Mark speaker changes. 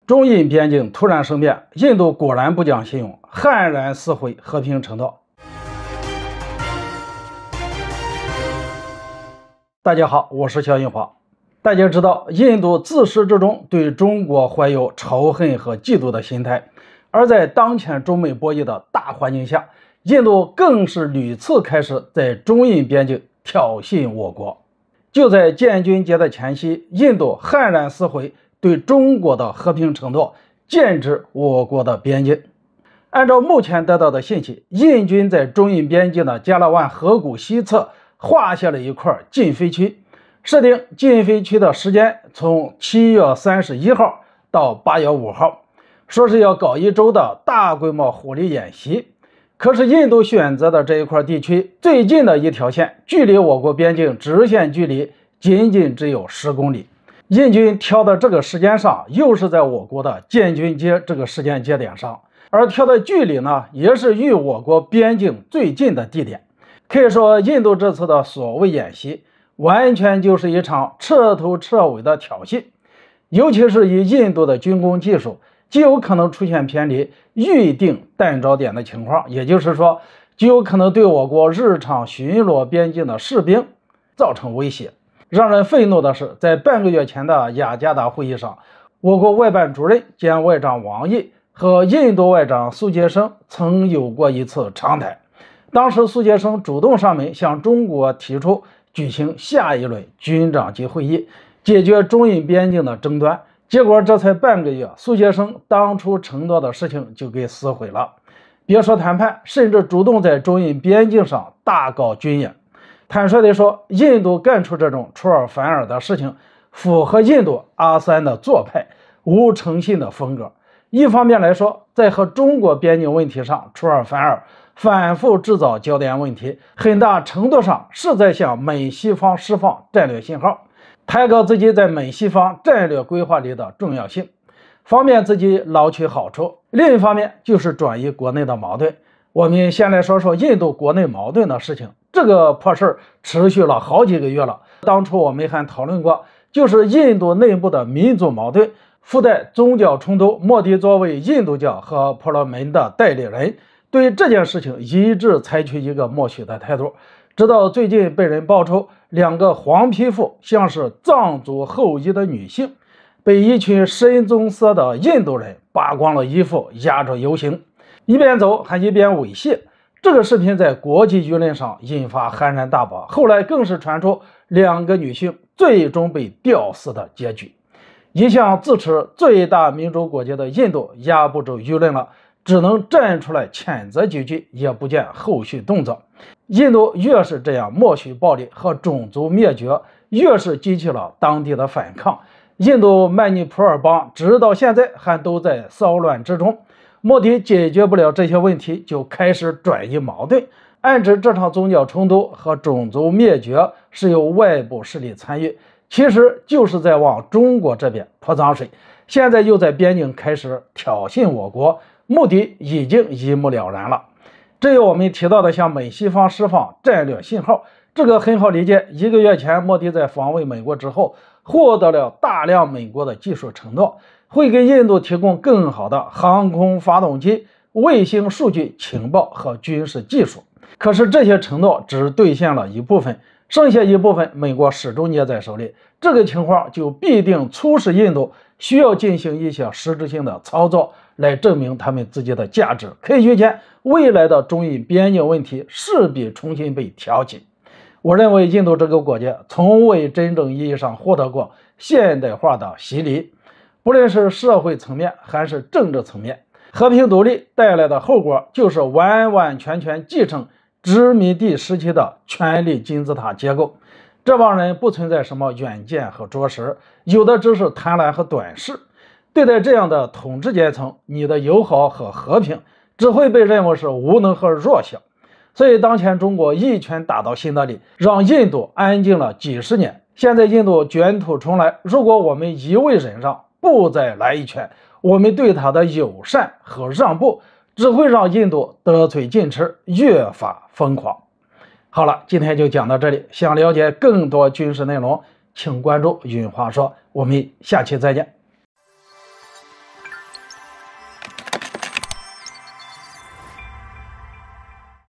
Speaker 1: 中印边境突然生变，印度果然不讲信用，悍然撕毁和平承诺。大家好，我是肖云华。大家知道，印度自始至终对中国怀有仇恨和嫉妒的心态，而在当前中美博弈的大环境下，印度更是屡次开始在中印边境挑衅我国。就在建军节的前夕，印度悍然撕毁对中国的和平承诺，剑指我国的边境。按照目前得到的信息，印军在中印边境的加勒万河谷西侧划下了一块禁飞区，设定禁飞区的时间从7月31号到8月5号，说是要搞一周的大规模火力演习。可是印度选择的这一块地区最近的一条线，距离我国边境直线距离仅仅只有10公里。印军挑的这个时间上，又是在我国的建军节这个时间节点上，而挑的距离呢，也是与我国边境最近的地点。可以说，印度这次的所谓演习，完全就是一场彻头彻尾的挑衅。尤其是以印度的军工技术，极有可能出现偏离预定弹着点的情况，也就是说，极有可能对我国日常巡逻边境的士兵造成威胁。让人愤怒的是，在半个月前的雅加达会议上，我国外办主任兼外长王毅和印度外长苏杰生曾有过一次长谈。当时苏杰生主动上门向中国提出举行下一轮军长级会议，解决中印边境的争端。结果这才半个月，苏杰生当初承诺的事情就给撕毁了。别说谈判，甚至主动在中印边境上大搞军演。坦率地说，印度干出这种出尔反尔的事情，符合印度阿三的做派，无诚信的风格。一方面来说，在和中国边境问题上出尔反尔，反复制造焦点问题，很大程度上是在向美西方释放战略信号，抬高自己在美西方战略规划里的重要性，方便自己捞取好处。另一方面就是转移国内的矛盾。我们先来说说印度国内矛盾的事情。这个破事持续了好几个月了。当初我们还讨论过，就是印度内部的民族矛盾附带宗教冲突。莫迪作为印度教和婆罗门的代理人，对这件事情一致采取一个默许的态度。直到最近被人爆出2个黄皮肤像是藏族后裔的女性被一群深棕色的印度人扒光了衣服压着游行，一边走还一边猥亵。这个视频在国际舆论上引发轩然大波，后来更是传出2个女性最终被吊死的结局。一向自持最大民主国家的印度压不住舆论了，只能站出来谴责几句，也不见后续动作。印度越是这样默许暴力和种族灭绝，越是激起了当地的反抗。印度曼尼普尔邦直到现在还都在骚乱之中。莫迪解决不了这些问题，就开始转移矛盾，暗指这场宗教冲突和种族灭绝是由外部势力参与，其实就是在往中国这边泼脏水。现在又在边境开始挑衅我国，目的已经一目了然了。至于我们提到的向美西方释放战略信号，这个很好理解。1个月前，莫迪在访问美国之后，获得了大量美国的技术承诺，会给印度提供更好的航空发动机、卫星数据情报和军事技术。可是这些承诺只兑现了一部分，剩下一部分美国始终捏在手里。这个情况就必定促使印度需要进行一些实质性的操作，来证明他们自己的价值。可以预见，未来的中印边境问题势必重新被挑起。我认为印度这个国家从未真正意义上获得过现代化的洗礼，不论是社会层面还是政治层面。和平独立带来的后果就是完完全全继承殖民地时期的权力金字塔结构。这帮人不存在什么远见和卓识，有的只是贪婪和短视。对待这样的统治阶层，你的友好和和平只会被认为是无能和弱小。所以当前中国一拳打到心脏里，让印度安静了几十年。现在印度卷土重来，如果我们一味忍让，不再来一拳，我们对他的友善和让步只会让印度得寸进尺，越发疯狂。好了，今天就讲到这里。想了解更多军事内容，请关注云华说。我们下期再见。